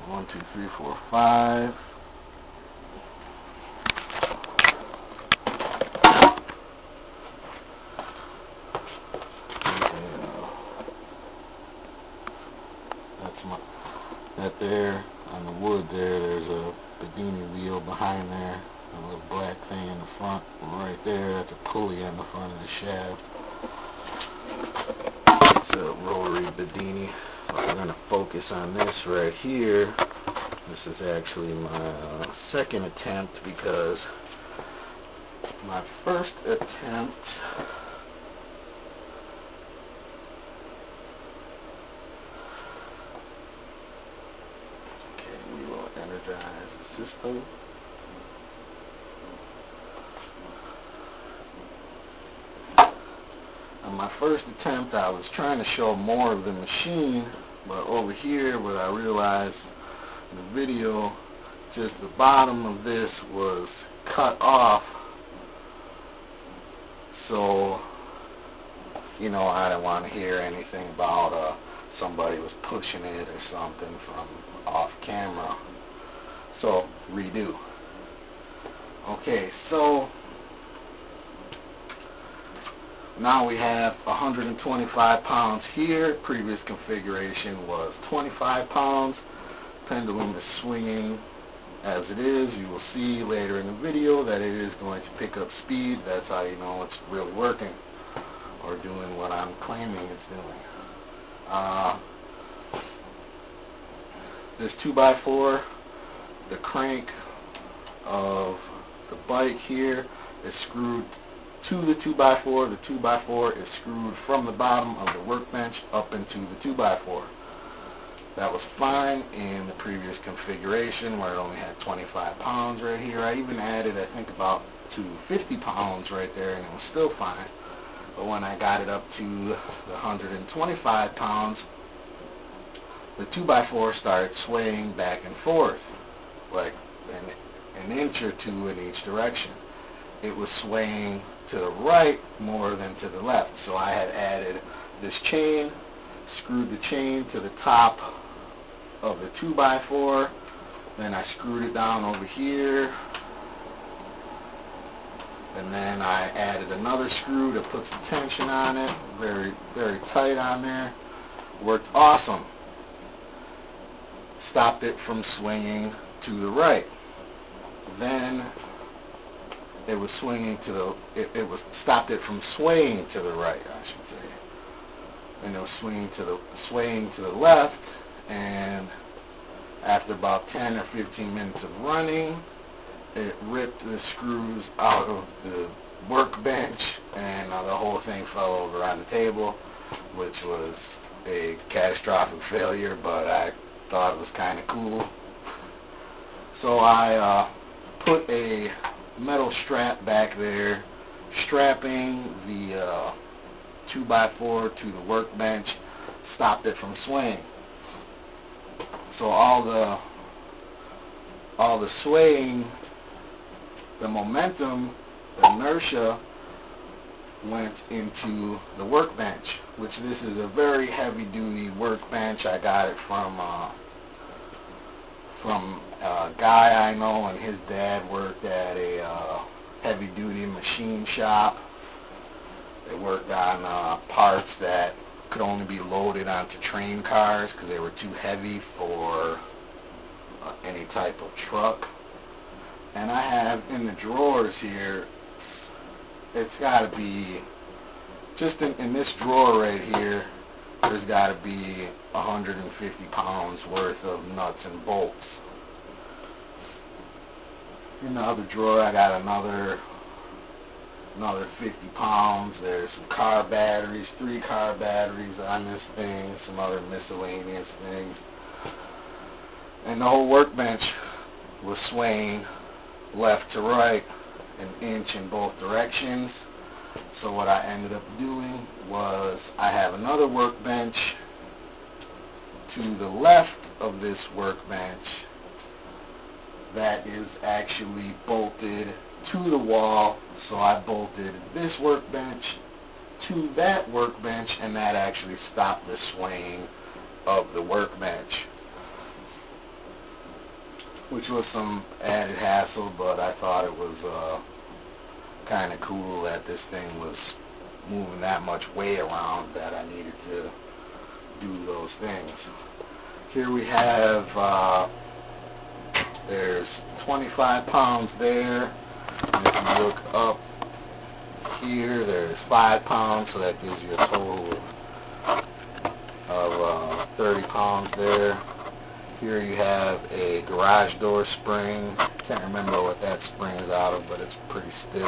1, 2, 3, 4, 5. That there on the wood there's a bedini wheel behind there, a little black thing in the front. Right there, that's a pulley on the front of the shaft. It's a rotary bedini. We're going to focus on this right here. This is actually my second attempt, because my first attempt energize the system. On my first attempt, I was trying to show more of the machine, but over here what I realized in the video, just the bottom of this was cut off, so you know, I didn't want to hear anything about somebody was pushing it or something from off camera. So, redo. Okay, so now we have 125 pounds here. Previous configuration was 25 pounds. Pendulum is swinging as it is. You will see later in the video that it is going to pick up speed. That's how you know it's really working, or doing what I'm claiming it's doing. This 2x4, the crank of the bike here is screwed to the 2x4. The 2x4 is screwed from the bottom of the workbench up into the 2x4. That was fine in the previous configuration where it only had 25 pounds right here. I even added, I think, about to 50 pounds right there, and it was still fine. But when I got it up to the 125 pounds, the 2x4 started swaying back and forth, like an inch or two in each direction. It was swaying to the right more than to the left. So I had added this chain, screwed the chain to the top of the 2x4, then I screwed it down over here, and then I added another screw that puts the tension on it, very, very tight on there. Worked awesome. Stopped it from swinging to the right. Then it was swinging to the, it was stopped it from swaying to the right, I should say. And it was swaying to the left, and after about 10 or 15 minutes of running, it ripped the screws out of the workbench, and the whole thing fell over on the table, which was a catastrophic failure, but I thought it was kind of cool. So I put a metal strap back there, strapping the 2x4 to the workbench, stopped it from swaying. So all the swaying, the momentum, the inertia went into the workbench, which this is a very heavy duty workbench. I got it from a guy I know, and his dad worked at a heavy duty machine shop. They worked on parts that could only be loaded onto train cars because they were too heavy for any type of truck. And I have in the drawers here, it's got to be, just in this drawer right here, there's got to be 150 pounds worth of nuts and bolts. In the other drawer I got another 50 pounds. There's some car batteries, 3 car batteries on this thing, some other miscellaneous things. And the whole workbench was swaying left to right, an inch in both directions. So what I ended up doing was I have another workbench to the left of this workbench that is actually bolted to the wall. So I bolted this workbench to that workbench, and that actually stopped the swaying of the workbench. which was some added hassle, but I thought it was kind of cool that this thing was moving that much weight around that I needed to do those things. Here we have, there's 25 pounds there, and if you look up here, there's 5 pounds, so that gives you a total of 30 pounds there. Here you have a garage door spring. Can't remember what that spring is out of, but it's pretty stiff.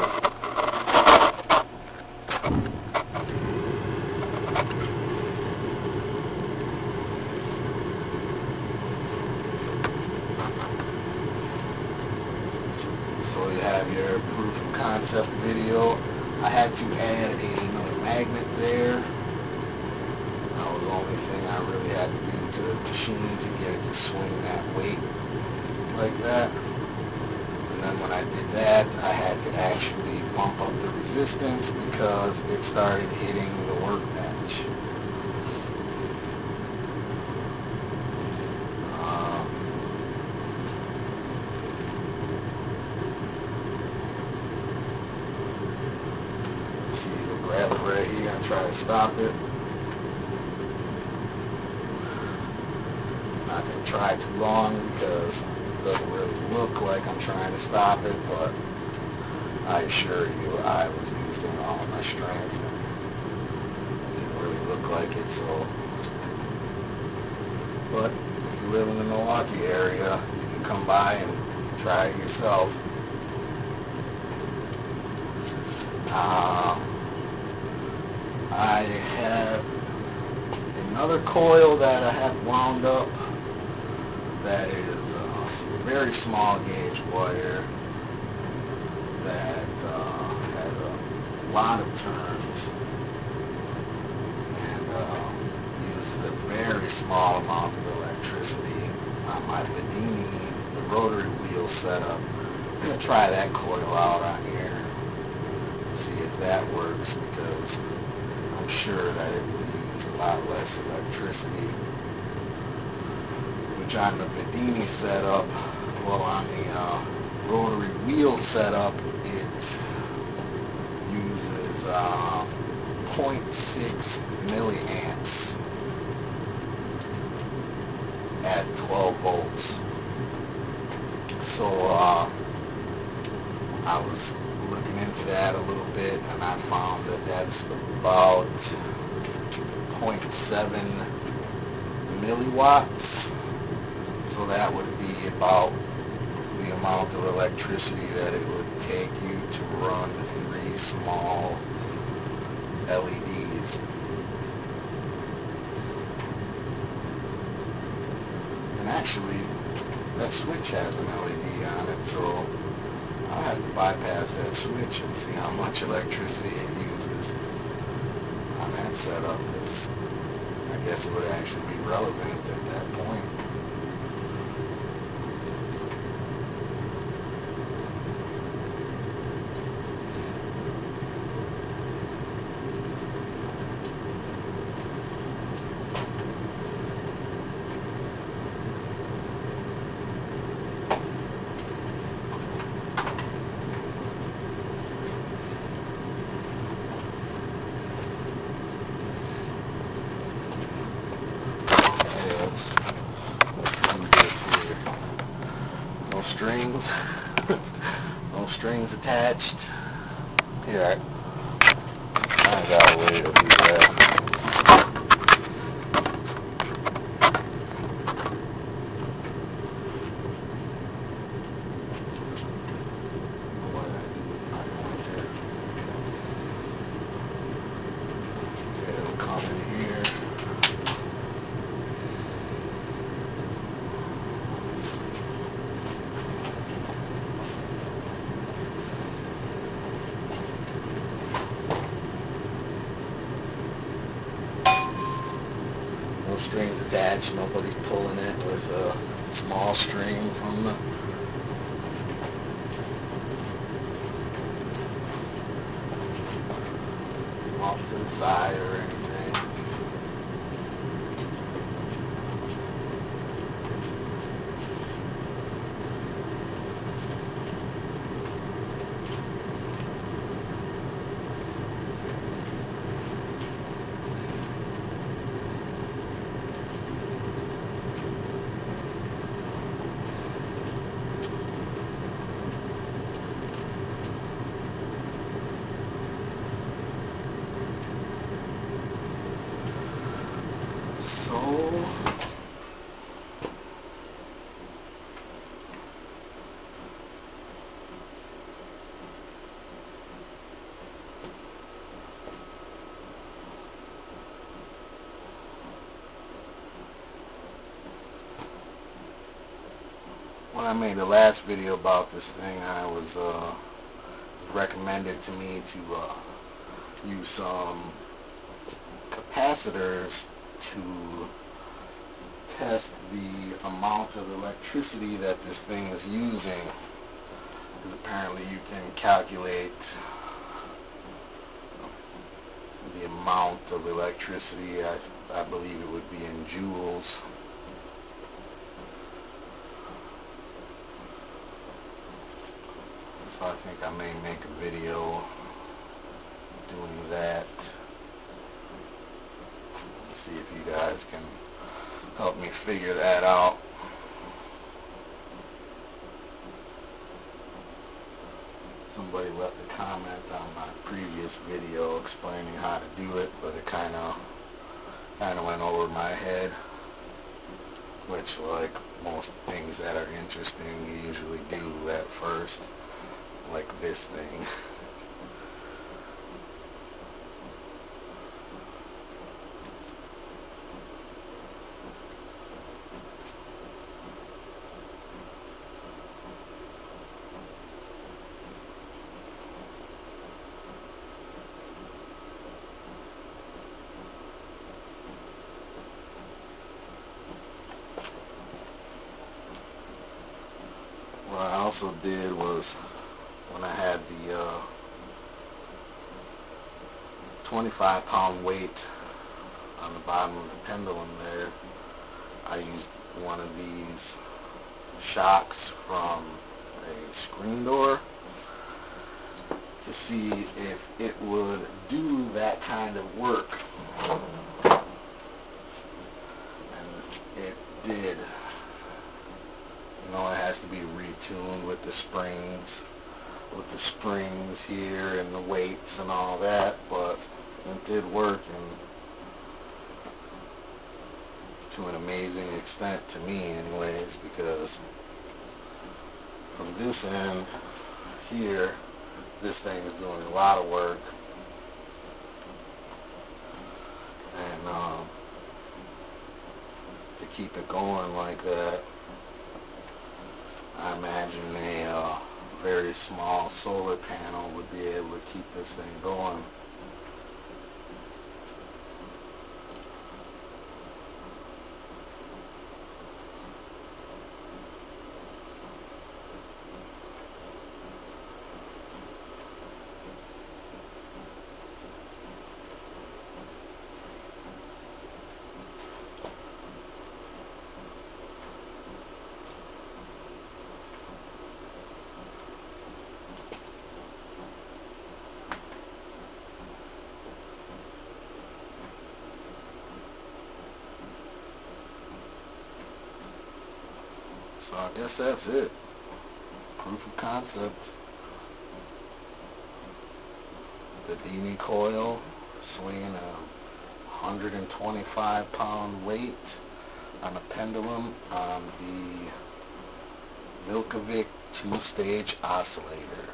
So you have your proof of concept video. I had to add another magnet there. That was the only thing I really had to do to the machine to get it to swing that weight like that. And then when I did that, I had to actually bump up the resistance because it started hitting the workbench. See, you'll grab it right here and try to stop it. Not going to try too long because it doesn't really look like I'm trying to stop it, but I assure you I was using all my strength and it didn't really look like it. So, but if you live in the Milwaukee area, you can come by and try it yourself. I have another coil that I have wound up that is very small gauge wire that has a lot of turns and uses a very small amount of electricity on my bedini, the rotary wheel setup. I'm going to try that coil out on here, see if that works, because I'm sure that it would use a lot less electricity. Which on the bedini setup, well, on the rotary wheel setup, it uses 0.6 milliamps at 12 volts. So I was looking into that a little bit, and I found that that's about 0.7 milliwatts. So that would be about the amount of electricity that it would take you to run 3 small LEDs. And actually, that switch has an LED on it, so I'll have to bypass that switch and see how much electricity it uses on that setup. I guess it would actually be relevant at that point. Strings, no strings attached. Here, I got a way to do that. What did I do with my pointer? Okay, it'll come in here. Strings attached, nobody's pulling it with a small string from the off to the side or anything. when I made the last video about this thing, I was recommended to me to use some capacitors to test the amount of electricity that this thing is using, because apparently you can calculate the amount of electricity. I believe it would be in joules. So I think I may make a video doing that. Let's see if you guys can help me figure that out. Somebody left a comment on my previous video explaining how to do it, but it kind of went over my head, which, like most things that are interesting, you usually do at first, like this thing. What I also did was, when I had the 25-pound weight on the bottom of the pendulum there, I used one of these shocks from a screen door to see if it would do that kind of work. And it did. You know, it has to be retuned with the springs here and the weights and all that, but it did work, and to an amazing extent to me anyways, because from this end here, this thing is doing a lot of work, and to keep it going like that, I imagine a very small solar panel would be able to keep this thing going. So I guess that's it. Proof of concept. The bedini coil swinging a 125-pound weight on a pendulum on the Milkovic 2-stage oscillator.